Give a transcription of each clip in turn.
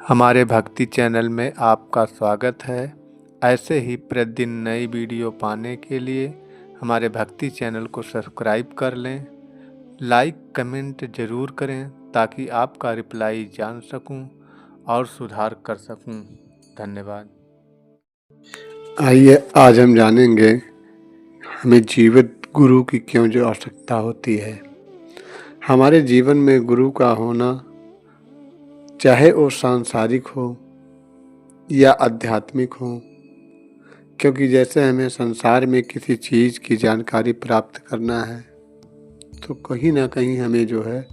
हमारे भक्ति चैनल में आपका स्वागत है। ऐसे ही प्रतिदिन नई वीडियो पाने के लिए हमारे भक्ति चैनल को सब्सक्राइब कर लें। लाइक कमेंट ज़रूर करें ताकि आपका रिप्लाई जान सकूं और सुधार कर सकूं। धन्यवाद। आइए आज हम जानेंगे हमें जीवित गुरु की क्यों जो आवश्यकता होती है। हमारे जीवन में गुरु का होना, चाहे वो सांसारिक हो या आध्यात्मिक हो, क्योंकि जैसे हमें संसार में किसी चीज़ की जानकारी प्राप्त करना है तो कहीं ना कहीं हमें जो है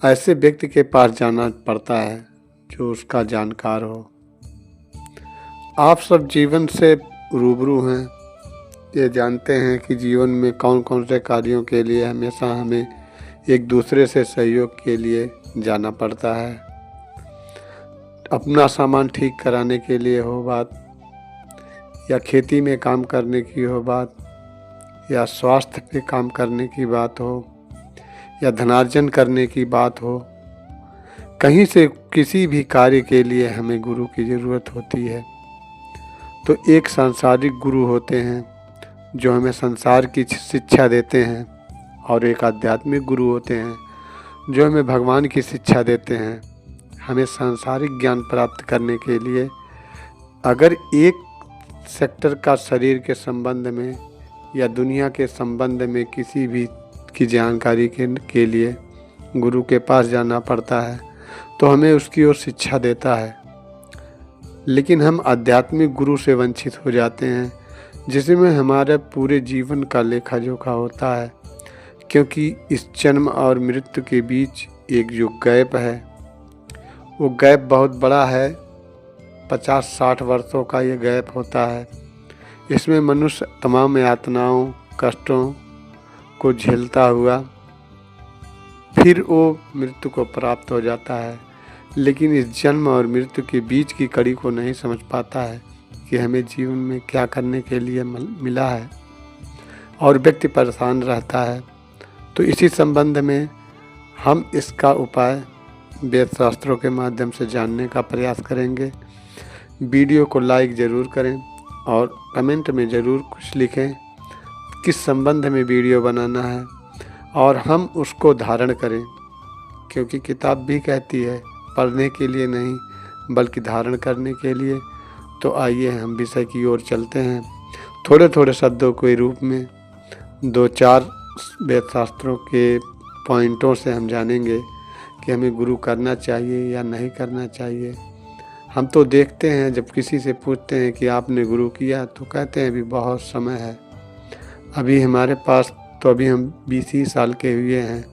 ऐसे व्यक्ति के पास जाना पड़ता है जो उसका जानकार हो। आप सब जीवन से रूबरू हैं, ये जानते हैं कि जीवन में कौन कौन से कार्यों के लिए हमेशा हमें एक दूसरे से सहयोग के लिए जाना पड़ता है। अपना सामान ठीक कराने के लिए हो बात, या खेती में काम करने की हो बात, या स्वास्थ्य पे काम करने की बात हो, या धनार्जन करने की बात हो, कहीं से किसी भी कार्य के लिए हमें गुरु की ज़रूरत होती है। तो एक सांसारिक गुरु होते हैं जो हमें संसार की शिक्षा देते हैं, और एक आध्यात्मिक गुरु होते हैं जो हमें भगवान की शिक्षा देते हैं। हमें सांसारिक ज्ञान प्राप्त करने के लिए अगर एक सेक्टर का शरीर के संबंध में या दुनिया के संबंध में किसी भी की जानकारी के लिए गुरु के पास जाना पड़ता है तो हमें उसकी ओर शिक्षा देता है। लेकिन हम आध्यात्मिक गुरु से वंचित हो जाते हैं जिसमें हमारे पूरे जीवन का लेखा जोखा होता है, क्योंकि इस जन्म और मृत्यु के बीच एक जो गैप है वो गैप बहुत बड़ा है। 50-60 वर्षों का ये गैप होता है। इसमें मनुष्य तमाम यातनाओं कष्टों को झेलता हुआ फिर वो मृत्यु को प्राप्त हो जाता है। लेकिन इस जन्म और मृत्यु के बीच की कड़ी को नहीं समझ पाता है कि हमें जीवन में क्या करने के लिए मिला है, और व्यक्ति परेशान रहता है। तो इसी संबंध में हम इसका उपाय वेद शास्त्रों के माध्यम से जानने का प्रयास करेंगे। वीडियो को लाइक ज़रूर करें और कमेंट में ज़रूर कुछ लिखें किस संबंध में वीडियो बनाना है, और हम उसको धारण करें, क्योंकि किताब भी कहती है पढ़ने के लिए नहीं बल्कि धारण करने के लिए। तो आइए हम विषय की ओर चलते हैं। थोड़े थोड़े शब्दों के रूप में 2-4 वेद शास्त्रों के पॉइंटों से हम जानेंगे कि हमें गुरु करना चाहिए या नहीं करना चाहिए। हम तो देखते हैं जब किसी से पूछते हैं कि आपने गुरु किया तो कहते हैं अभी बहुत समय है, अभी हमारे पास तो अभी हम 20 साल के हुए हैं।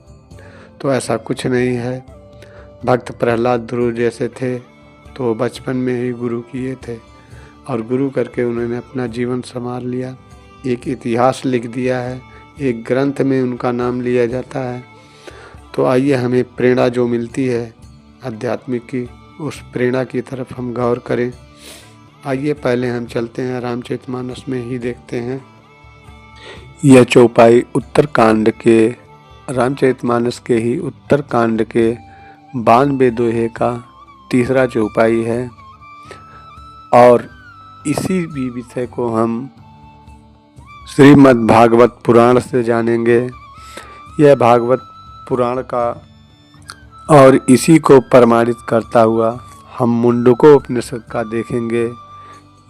तो ऐसा कुछ नहीं है। भक्त प्रहलाद ध्रुव जैसे थे तो बचपन में ही गुरु किए थे, और गुरु करके उन्होंने अपना जीवन संवार लिया, एक इतिहास लिख दिया है, एक ग्रंथ में उनका नाम लिया जाता है। तो आइए हमें प्रेरणा जो मिलती है आध्यात्मिक की, उस प्रेरणा की तरफ हम गौर करें। आइए पहले हम चलते हैं रामचरितमानस में ही देखते हैं। यह चौपाई उत्तरकांड के रामचरितमानस के ही उत्तरकांड के 92 दोहे का तीसरा चौपाई है, और इसी भी विषय को हम श्रीमद् भागवत पुराण से जानेंगे। यह भागवत पुराण का और इसी को प्रमाणित करता हुआ हम मुंडको उपनिषद का देखेंगे।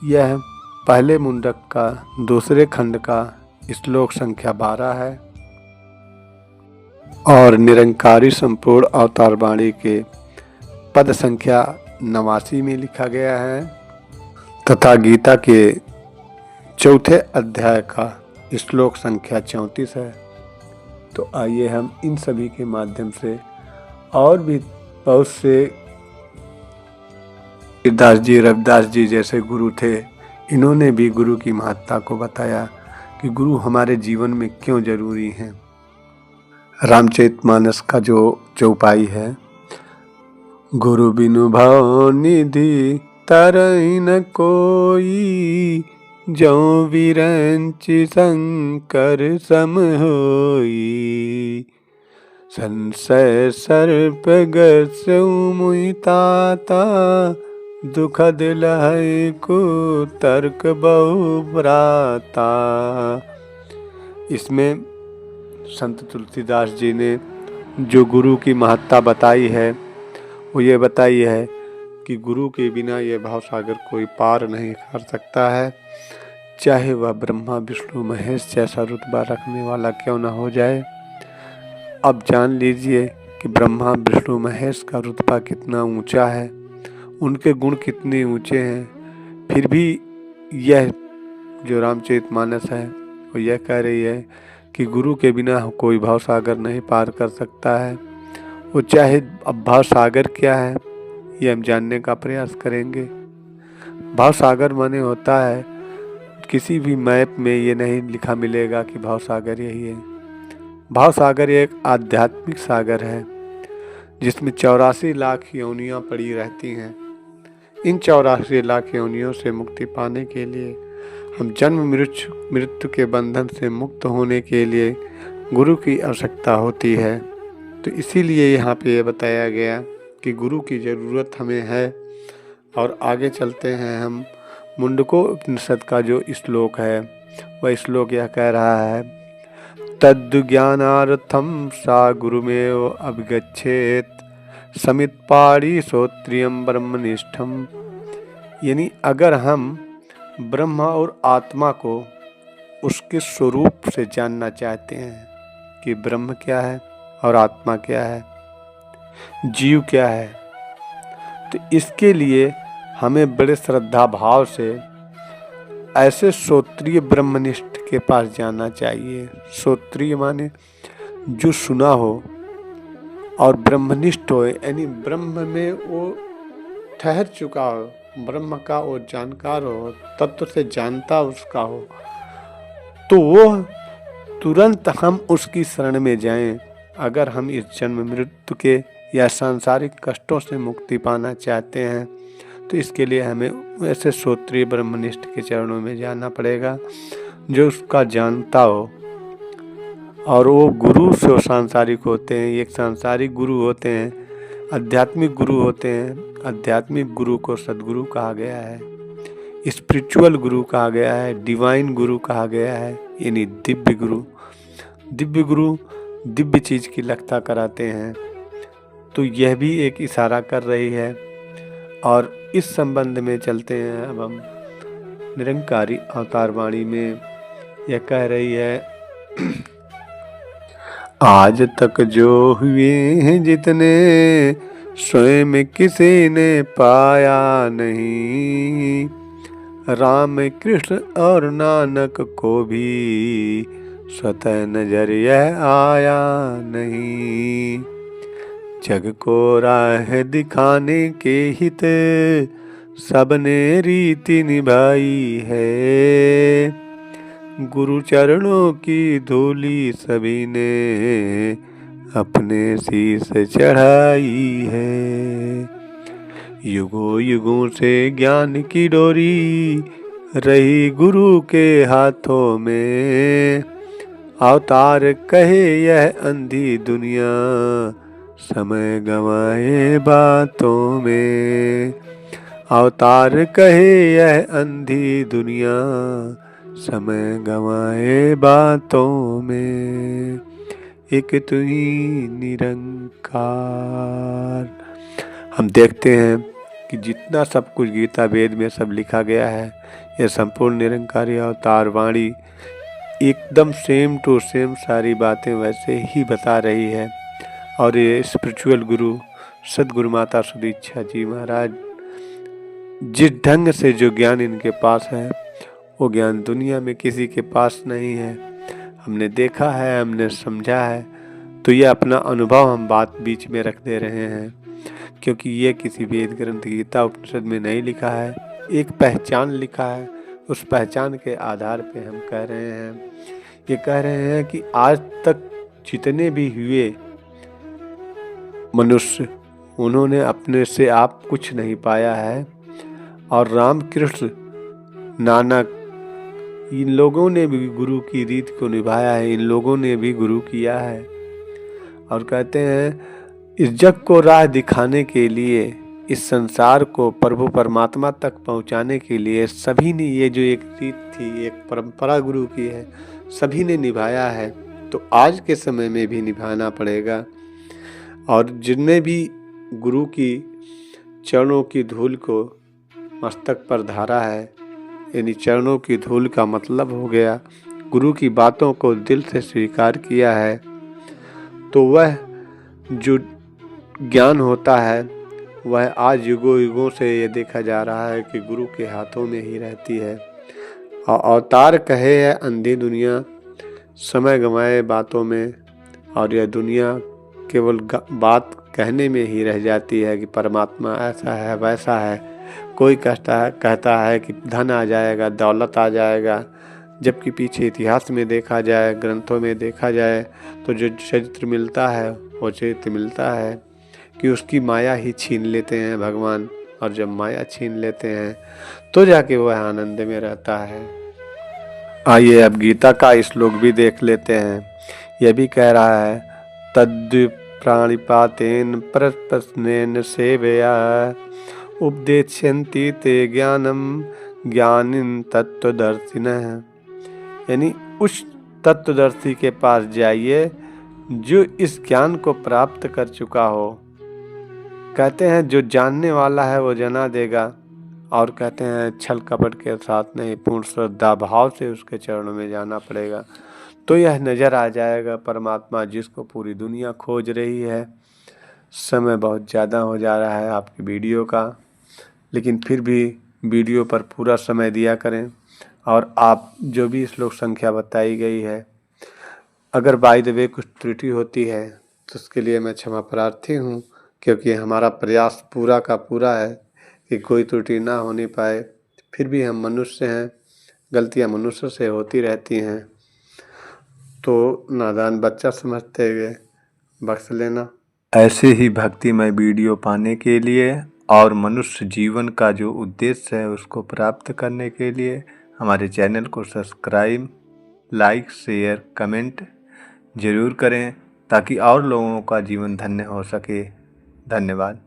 यह पहले मुंडक का दूसरे खंड का श्लोक संख्या 12 है, और निरंकारी संपूर्ण अवतार वाणी के पद संख्या 89 में लिखा गया है, तथा गीता के चौथे अध्याय का श्लोक संख्या 34 है। तो आइए हम इन सभी के माध्यम से, और भी बहुत से दास जी रविदास जी जैसे गुरु थे, इन्होंने भी गुरु की महत्ता को बताया कि गुरु हमारे जीवन में क्यों जरूरी हैं। रामचरितमानस का जो चौपाई है, गुरु बिनु भव निधि तरहि न कोई, जौ विरंचि शंकर सम होई, संशय सर्प गसु मुई ताता, दुखद लहै को तर्क बहु भ्राता। इसमें संत तुलसीदास जी ने जो गुरु की महत्ता बताई है वो ये बताई है कि गुरु के बिना ये भावसागर कोई पार नहीं कर सकता है, चाहे वह ब्रह्मा विष्णु महेश जैसा रुतबा रखने वाला क्यों न हो जाए। अब जान लीजिए कि ब्रह्मा विष्णु महेश का रुतबा कितना ऊंचा है, उनके गुण कितने ऊंचे हैं, फिर भी यह जो रामचरितमानस है वो यह कह रही है कि गुरु के बिना कोई भावसागर नहीं पार कर सकता है। वो चाहे अब भावसागर क्या है ये हम जानने का प्रयास करेंगे। भावसागर माने होता है, किसी भी मैप में ये नहीं लिखा मिलेगा कि भावसागर यही है। भावसागर एक आध्यात्मिक सागर है जिसमें 84 लाख योनियाँ पड़ी रहती हैं। इन 84 लाख योनियों से मुक्ति पाने के लिए, हम जन्म मृत्यु के बंधन से मुक्त होने के लिए गुरु की आवश्यकता होती है। तो इसीलिए यहाँ पे ये बताया गया कि गुरु की ज़रूरत हमें है। और आगे चलते हैं हम। मुंडको उपनिषद का जो श्लोक है वह श्लोक यह कह रहा है, तद् ज्ञानार्थम सा गुरुमेव अभिगच्छेत, समित पाड़ी श्रोत्रियम ब्रह्मनिष्ठम। यानी अगर हम ब्रह्मा और आत्मा को उसके स्वरूप से जानना चाहते हैं कि ब्रह्म क्या है और आत्मा क्या है, जीव क्या है, तो इसके लिए हमें बड़े श्रद्धा भाव से ऐसे श्रोत्रिय ब्रह्मनिष्ठ के पास जाना चाहिए। श्रोत्रिय माने जो सुना हो और ब्रह्मनिष्ठ हो, यानी ब्रह्म में वो ठहर चुका हो, ब्रह्म का वो जानकार हो, तत्व से जानता उसका हो, तो वो तुरंत हम उसकी शरण में जाएं। अगर हम इस जन्म मृत्यु के या सांसारिक कष्टों से मुक्ति पाना चाहते हैं तो इसके लिए हमें ऐसे श्रोत्रिय ब्रह्मनिष्ठ के चरणों में जाना पड़ेगा जो उसका जानता हो। और वो गुरु से सांसारिक होते हैं, एक सांसारिक गुरु होते हैं, आध्यात्मिक गुरु होते हैं। आध्यात्मिक गुरु को सद्गुरु कहा गया है, स्पिरिचुअल गुरु कहा गया है, डिवाइन गुरु कहा गया है, यानी दिव्य गुरु। दिव्य गुरु दिव्य चीज़ की लखता कराते हैं। तो यह भी एक इशारा कर रही है। और इस संबंध में चलते हैं अब हम निरंकारी अवतार वाणी में। यह कह रही है, आज तक जो हुए हैं जितने, स्वयं किसी ने पाया नहीं, राम कृष्ण और नानक को भी स्वतः नजर यह आया नहीं। जग को राह दिखाने के हित सबने रीति निभाई है, गुरु चरणों की धूली सभी ने अपने शीश चढ़ाई है। युगों युगों से ज्ञान की डोरी रही गुरु के हाथों में, अवतार कहे यह अंधी दुनिया समय गंवाए बातों में। अवतार कहे यह अंधी दुनिया समय गंवाए बातों में, एक तू ही निरंकार। हम देखते हैं कि जितना सब कुछ गीता वेद में सब लिखा गया है, यह संपूर्ण निरंकारी अवतार वाणी एकदम सेम टू सेम सारी बातें वैसे ही बता रही है। और ये स्पिरिचुअल गुरु सद्गुरु माता सुदीक्षा जी महाराज जिस ढंग से जो ज्ञान इनके पास है वो ज्ञान दुनिया में किसी के पास नहीं है। हमने देखा है, हमने समझा है, तो ये अपना अनुभव हम बात बीच में रख दे रहे हैं, क्योंकि ये किसी वेद ग्रंथ गीता उपनिषद में नहीं लिखा है, एक पहचान लिखा है। उस पहचान के आधार पे हम कह रहे हैं, ये कह रहे हैं कि आज तक जितने भी हुए मनुष्य, उन्होंने अपने से आप कुछ नहीं पाया है। और राम कृष्ण नानक इन लोगों ने भी गुरु की रीत को निभाया है, इन लोगों ने भी गुरु किया है। और कहते हैं इस जग को राह दिखाने के लिए, इस संसार को प्रभु परमात्मा तक पहुंचाने के लिए सभी ने, ये जो एक रीत थी, एक परंपरा गुरु की है, सभी ने निभाया है, तो आज के समय में भी निभाना पड़ेगा। और जिनने भी गुरु की चरणों की धूल को मस्तक पर धारा है, यानी चरणों की धूल का मतलब हो गया गुरु की बातों को दिल से स्वीकार किया है, तो वह जो ज्ञान होता है वह आज युगों युगों से ये देखा जा रहा है कि गुरु के हाथों में ही रहती है। और अवतार कहे है अंधी दुनिया, समय गंवाए बातों में, और यह दुनिया केवल बात कहने में ही रह जाती है कि परमात्मा ऐसा है वैसा है। कोई कहता है कि धन आ जाएगा, दौलत आ जाएगा, जबकि पीछे इतिहास में देखा जाए, ग्रंथों में देखा जाए तो जो चरित्र मिलता है वो चरित्र मिलता है कि उसकी माया ही छीन लेते हैं भगवान, और जब माया छीन लेते हैं तो जाके वह आनंद में रहता है। आइए अब गीता का श्लोक भी देख लेते हैं। यह भी कह रहा है तद् प्राणिपातेन प्रश्नेन सेवया उपदेशयन्ति ते ज्ञानम ज्ञानिन तत्वदर्शिनः, यानी उस तत्वदर्शी के पास जाइए जो इस ज्ञान को प्राप्त कर चुका हो। कहते हैं जो जानने वाला है वो जना देगा, और कहते हैं छल कपट के साथ नहीं, पूर्ण श्रद्धा भाव से उसके चरणों में जाना पड़ेगा, तो यह नज़र आ जाएगा परमात्मा जिसको पूरी दुनिया खोज रही है। समय बहुत ज़्यादा हो जा रहा है आपकी वीडियो का, लेकिन फिर भी वीडियो पर पूरा समय दिया करें। और आप जो भी श्लोक संख्या बताई गई है, अगर बाय द वे कुछ त्रुटि होती है तो उसके लिए मैं क्षमा प्रार्थी हूँ, क्योंकि हमारा प्रयास पूरा का पूरा है कि कोई त्रुटि ना होने पाए। फिर भी हम मनुष्य हैं, गलतियाँ मनुष्य से होती रहती हैं, तो नादान बच्चा समझते हुए बख्श लेना। ऐसे ही भक्तिमय वीडियो पाने के लिए और मनुष्य जीवन का जो उद्देश्य है उसको प्राप्त करने के लिए हमारे चैनल को सब्सक्राइब, लाइक, शेयर, कमेंट ज़रूर करें, ताकि और लोगों का जीवन धन्य हो सके। धन्यवाद।